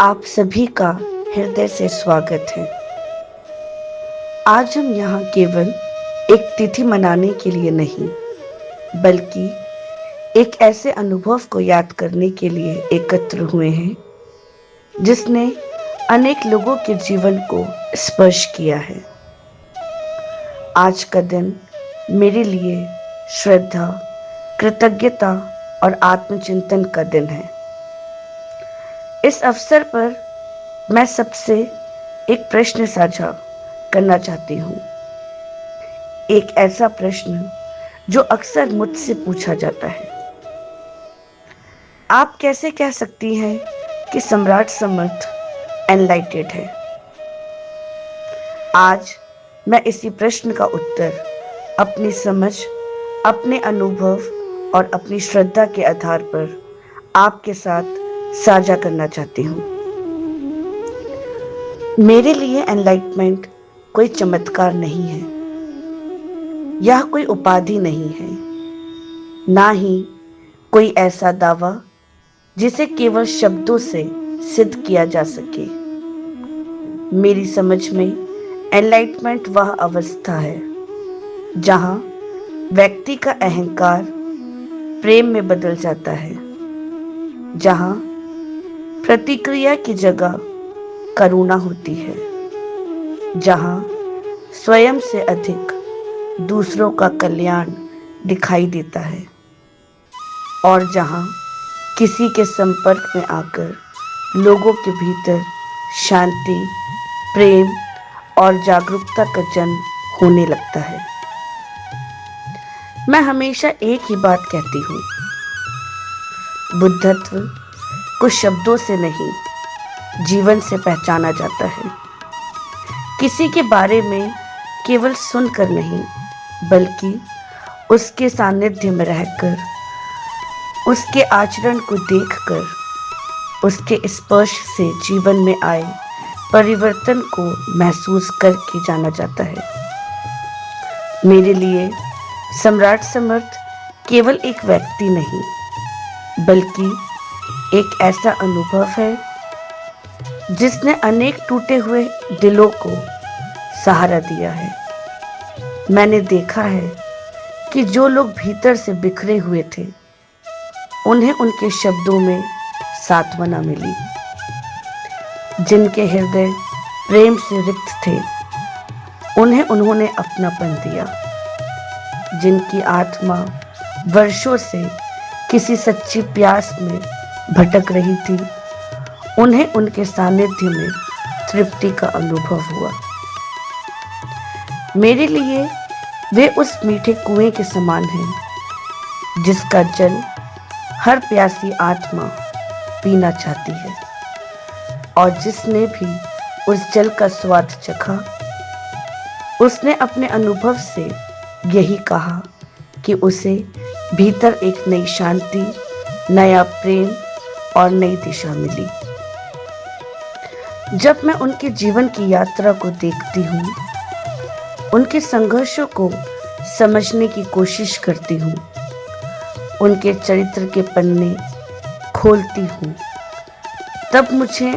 आप सभी का हृदय से स्वागत है। आज हम यहाँ केवल एक तिथि मनाने के लिए नहीं, बल्कि एक ऐसे अनुभव को याद करने के लिए एकत्र हुए हैं जिसने अनेक लोगों के जीवन को स्पर्श किया है। आज का दिन मेरे लिए श्रद्धा, कृतज्ञता और आत्मचिंतन का दिन है। इस अवसर पर मैं सबसे एक प्रश्न साझा करना चाहती हूँ। एक ऐसा प्रश्न जो अक्सर मुझसे पूछा जाता है। आप कैसे कह सकती हैं कि सम्राट समर्थ एनलाइटेड है? आज मैं इसी प्रश्न का उत्तर अपनी समझ, अपने अनुभव और अपनी श्रद्धा के आधार पर आपके साथ साझा करना चाहती हूँ। मेरे लिए एनलाइटमेंट कोई चमत्कार नहीं है, यह कोई उपाधि नहीं है, ना ही कोई ऐसा दावा जिसे केवल शब्दों से सिद्ध किया जा सके। मेरी समझ में एनलाइटमेंट वह अवस्था है जहाँ व्यक्ति का अहंकार प्रेम में बदल जाता है, जहाँ प्रतिक्रिया की जगह करुणा होती है, जहाँ स्वयं से अधिक दूसरों का कल्याण दिखाई देता है और जहाँ किसी के संपर्क में आकर लोगों के भीतर शांति, प्रेम और जागरूकता का जन्म होने लगता है। मैं हमेशा एक ही बात कहती हूँ, बुद्धत्व कुछ शब्दों से नहीं, जीवन से पहचाना जाता है। किसी के बारे में केवल सुनकर नहीं, बल्कि उसके सानिध्य में रहकर, उसके आचरण को देखकर, उसके स्पर्श से जीवन में आए परिवर्तन को महसूस करके जाना जाता है। मेरे लिए सम्राट समर्थ केवल एक व्यक्ति नहीं, बल्कि एक ऐसा अनुभव है जिसने अनेक टूटे हुए दिलों को सहारा दिया है। मैंने देखा है कि जो लोग भीतर से बिखरे हुए थे, उन्हें उनके शब्दों में सांत्वना मिली। जिनके हृदय प्रेम से रिक्त थे, उन्हें उन्होंने अपनापन दिया। जिनकी आत्मा वर्षों से किसी सच्ची प्यास में भटक रही थी, उन्हें उनके सानिध्य में तृप्ति का अनुभव हुआ। मेरे लिए वे उस मीठे कुएं के समान हैं जिसका जल हर प्यासी आत्मा पीना चाहती है, और जिसने भी उस जल का स्वाद चखा, उसने अपने अनुभव से यही कहा कि उसे भीतर एक नई शांति, नया प्रेम और नई दिशा मिली। जब मैं उनके जीवन की यात्रा को देखती हूँ, उनके संघर्षों को समझने की कोशिश करती हूँ, उनके चरित्र के पन्ने खोलती हूँ, तब मुझे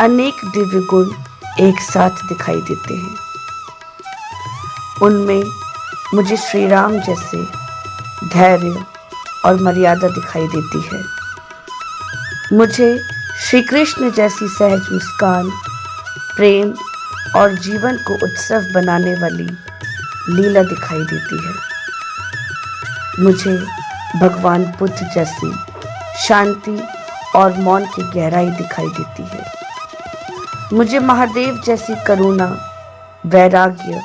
अनेक दिव्य गुण एक साथ दिखाई देते हैं। उनमें मुझे श्री राम जैसे धैर्य और मर्यादा दिखाई देती है। मुझे श्री कृष्ण जैसी सहज मुस्कान, प्रेम और जीवन को उत्सव बनाने वाली लीला दिखाई देती है। मुझे भगवान बुद्ध जैसी शांति और मौन की गहराई दिखाई देती है। मुझे महादेव जैसी करुणा, वैराग्य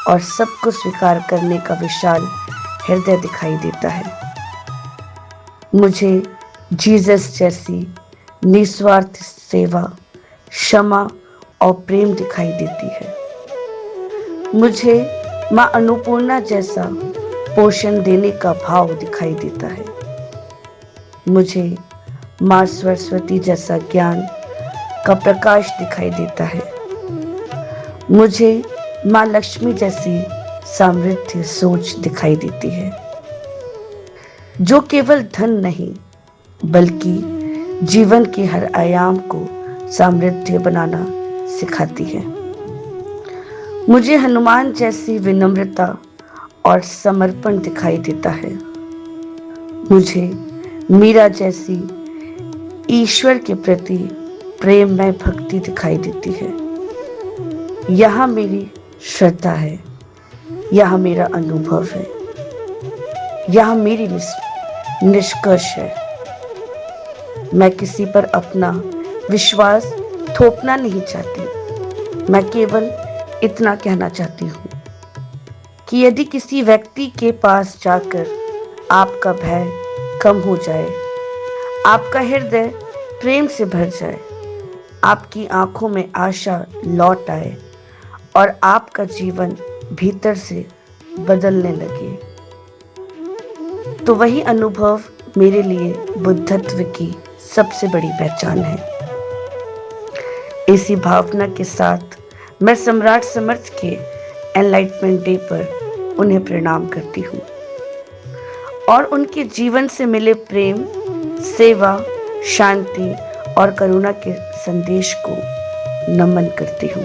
और सबको स्वीकार करने का विशाल हृदय दिखाई देता है। मुझे जीसस जैसी निस्वार्थ सेवा, क्षमा और प्रेम दिखाई देती है। मुझे माँ अन्नपूर्णा जैसा पोषण देने का भाव दिखाई देता है। मुझे माँ सरस्वती जैसा ज्ञान का प्रकाश दिखाई देता है। मुझे माँ लक्ष्मी जैसी समृद्ध सोच दिखाई देती है, जो केवल धन नहीं, बल्कि जीवन के हर आयाम को समृद्ध बनाना सिखाती है। मुझे हनुमान जैसी विनम्रता और समर्पण दिखाई देता है। मुझे मीरा जैसी ईश्वर के प्रति प्रेममय भक्ति दिखाई देती है। यह मेरी श्रद्धा है, यह मेरा अनुभव है, यह मेरी निष्कर्ष है। मैं किसी पर अपना विश्वास थोपना नहीं चाहती। मैं केवल इतना कहना चाहती हूँ कि यदि किसी व्यक्ति के पास जाकर आपका भय कम हो जाए, आपका हृदय प्रेम से भर जाए, आपकी आंखों में आशा लौट आए और आपका जीवन भीतर से बदलने लगे, तो वही अनुभव मेरे लिए बुद्धत्व की सबसे बड़ी पहचान है। इसी भावना के साथ मैं सम्राट समर्थ के एनलाइटमेंट डे पर उन्हें प्रणाम करती हूँ और उनके जीवन से मिले प्रेम, सेवा, शांति और करुणा के संदेश को नमन करती हूँ।